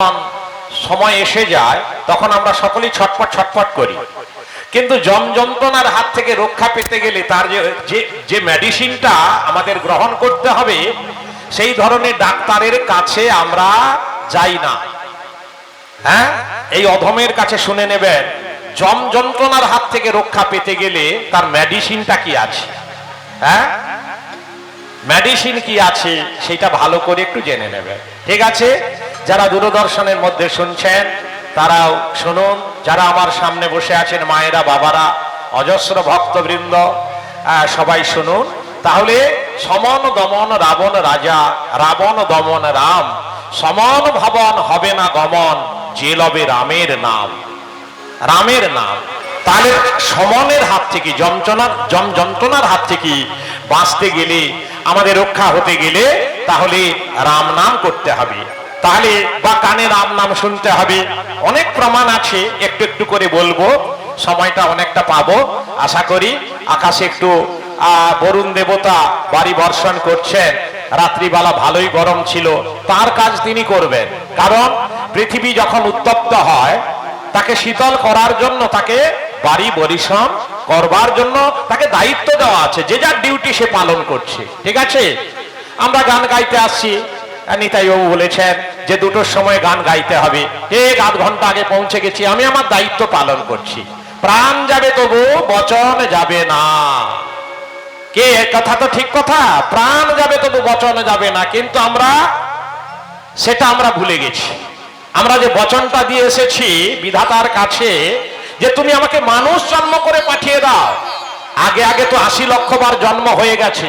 সময় এসে যায় তখন আমরা সকলেই ছটফট ছটফট করি, কিন্তু জম যন্ত্রণার হাত থেকে রক্ষা পেতে গেলে তার যে মেডিসিনটা আমাদের গ্রহণ করতে হবে সেই ধরনের ডাক্তারের কাছে আমরা যাই না। হ্যাঁ, এই অধমের কাছে শুনে নেবেন, জম যন্ত্রণার হাত থেকে রক্ষা পেতে গেলে তার মেডিসিনটা কি আছে। হ্যাঁ, মেডিসিন কি আছে সেটা ভালো করে একটু জেনে নেবে। ঠিক আছে, যারা দূরদর্শনের মধ্যে শুনছেন তারাও শুনুন, যারা আমার সামনে বসে আছেন মায়েরা বাবারা অজস্র ভক্তবৃন্দ সবাই শুনুন। তাহলে সমন দমন রাবণ রাজা, রাবণ দমন রাম, সমন ভবন হবে না গমন, যে লবে রামের নাম, রামের নাম। তাহলে সমনের হাত থেকে জম যন্ত্রণার হাত থেকে বাঁচতে গেলে, আমাদের রক্ষা হতে গেলে তাহলে রাম নাম করতে হবে, তাহলে বা কানে রাম নাম শুনতে হবে। অনেক প্রমাণ আছে, একটু একটু করে বলবো, সময়টা অনেকটা পাবো আশা করি। আকাশে একটু বরুণ দেবতা বাড়ি বর্ষণ করছেন, রাত্রিবেলা ভালোই গরম ছিল, তার কাজ তিনি করবেন। কারণ পৃথিবী যখন উত্তপ্ত হয় তাকে শীতল করার জন্য, তাকে বাড়ি বর্ষণ করবার জন্য তাকে দায়িত্ব দেওয়া আছে, যে যার ডিউটি সে পালন করছে। ঠিক আছে, আমরা গান গাইতে আসছি, নিতাই বাবু বলেছেন যে 2টোর সময় গান গাইতে হবে, ঠিক আধ ঘন্টা আগে পৌঁছে গেছি, আমি আমার দায়িত্ব পালন করছি। প্রাণ যাবে তবু বচন যাবে না, কে কথা তো ঠিক কথা, প্রাণ যাবে তবু বচন যাবে না, কিন্তু আমরা সেটা আমরা ভুলে গেছি। আমরা যে বচনটা দিয়ে এসেছি বিধাতার কাছে যে তুমি আমাকে মানুষ জন্ম করে পাঠিয়ে দাও, আগে আগে তো 80 লক্ষ বার জন্ম হয়ে গেছে,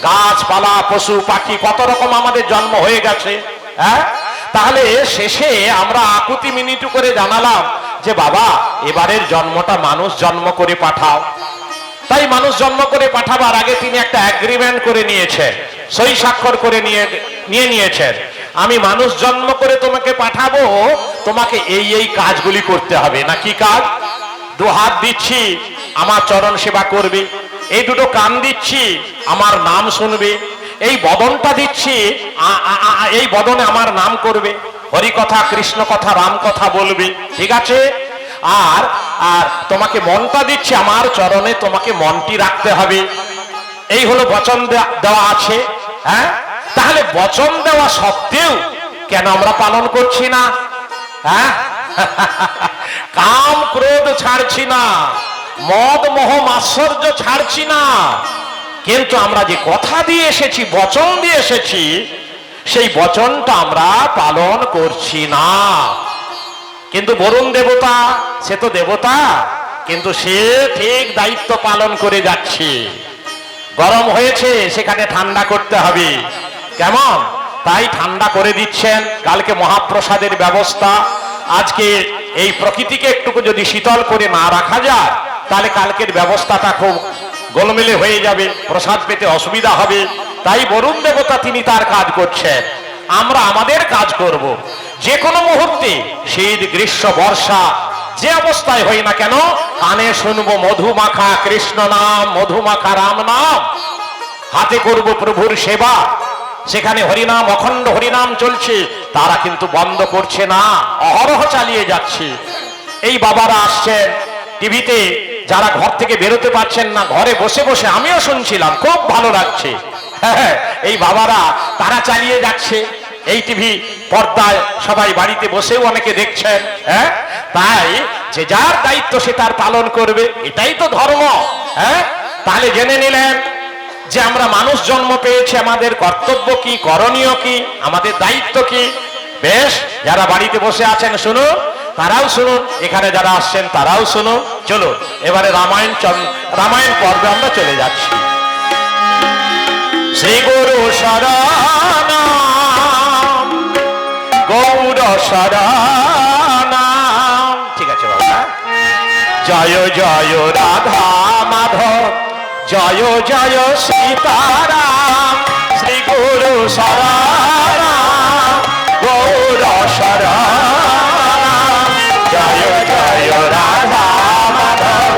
গাছপালা পশু পাখি কত রকম আমাদের জন্ম হয়ে গেছে। হ্যাঁ, তাহলে শেষে আমরা আকুতি মিনিটু করে জানালাম যে বাবা এবারের জন্মটা মানুষ জন্ম করে পাঠাও। তাই মানুষ জন্ম করে পাঠাবার আগে তিনি একটা এগ্রিমেন্ট করে নিয়েছেন, সই স্বাক্ষর করে নিয়েছেন, আমি মানুষ জন্ম করে তোমাকে পাঠাবো, তোমাকে এই এই কাজগুলি করতে হবে। না কি কাজ? 2 হাত দিচ্ছি আমার চরণ সেবা করবে, এই 2টো কান দিচ্ছি আমার নাম শুনবে, এই বদনটা দিচ্ছি এই বদনে আমার নাম করবে, হরি কথা কৃষ্ণ কথা রাম কথা বলবে। ঠিক আছে, আর আর তোমাকে মনটা দিচ্ছি আমার চরণে, তোমাকে মনটি রাখতে হবে। এই হলো বচন দেওয়া আছে। হ্যাঁ, তাহলে বচন দেওয়া সত্ত্বেও কেন আমরা পালন করছি না? হ্যাঁ, কাম ক্রোধ ছাড়ছি না, মদ মোহ মাৎসর্য ছাড়ছি না, কিন্তু আমরা যে কথা দিয়ে এসেছি, বচন দিয়ে এসেছি, সেই বচনটা আমরা পালন করছি না। কিন্তু বরুণ দেবতা, সে তো দেবতা, কিন্তু সে ঠিক দায়িত্ব পালন করে যাচ্ছে। গরম হয়েছে, সেখানে ঠান্ডা করতে হবে, কেমন? তাই ঠান্ডা করে দিচ্ছেন। কালকে মহাপ্রসাদের ব্যবস্থা, আজকে এই প্রকৃতিকে একটু যদি শীতল করে না রাখা যায় তাহলে কালকের ব্যবস্থাটা খুব গোলমেলে হয়ে যাবে, প্রসাদ পেতে অসুবিধা হবে। তাই বরুণ দেবতা তিনি তার কাজ করছেন, আমরা আমাদের কাজ করব। যে কোনো মুহূর্তে শীত গ্রীষ্ম বর্ষা যে অবস্থায় হই না কেন, কানে শুনবো মধুমাখা কৃষ্ণ নাম, মধুমাখা রাম নাম, হাতে করব প্রভুর সেবা। সেখানে হরিনাম, অখণ্ড হরিনাম চলছে, তারা কিন্তু বন্ধ করছে না, অহরহ চালিয়ে যাচ্ছে। এই বাবারা আসছেন টিভিতে, যারা ঘর থেকে বেরোতে পারছেন না, ঘরে বসে বসে আমিও শুনছিলাম, খুব ভালো লাগছে। হ্যাঁ, এই বাবারা তারা চালিয়ে যাচ্ছে এই টিভি পর্দায়, সবাই বাড়িতে বসেও অনেকে দেখছেন। হ্যাঁ, তাই যে যার দায়িত্ব সে তার পালন করবে, এটাই তো ধর্ম। হ্যাঁ, তাহলে জেনে নিলেন যে আমরা মানুষ জন্ম পেয়েছি, আমাদের কর্তব্য কি, করণীয় কি, আমাদের দায়িত্ব কি। বেশ, যারা বাড়িতে বসে আছেন শুনুন, তারাও শুনুন, এখানে যারা আসছেন তারাও শুনুন। চলো এবারে রামায়ণ পর্বে আমরা চলে যাচ্ছি। শ্রী গুরু শরণ গৌর শরণ, ঠিক আছে বাবা। জয় জয় রাধা মাধব, জয় জয় সীতারাম, শ্রী গুরু শরণ গৌর শরণ, জয় জয় রাধা মাধব,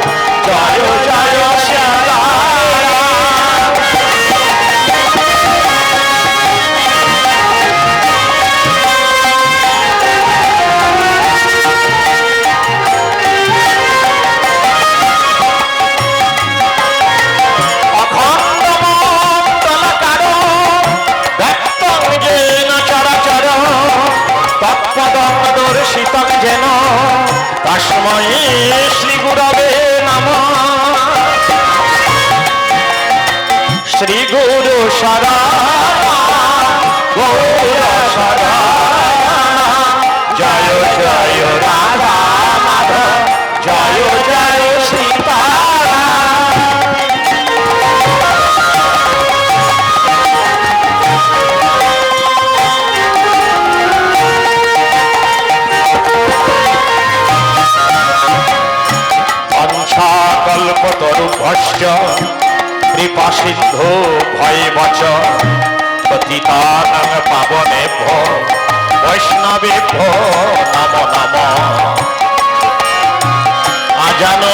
জয় জয় সীতারাম। শীতক যেন তস্মৈ শ্রী গুরবে নমঃ। শ্রী গুরু শরণ গৌর শরণ জয় জয় রাধা মাধব জয় জয় সীতারাম। কল্পতরুভ্যশ্চ কৃপা সিন্ধু ভয়বচ পতিতানাং পাবনেভ্যো বৈষ্ণবেভ্যো নমো নমঃ। আজানো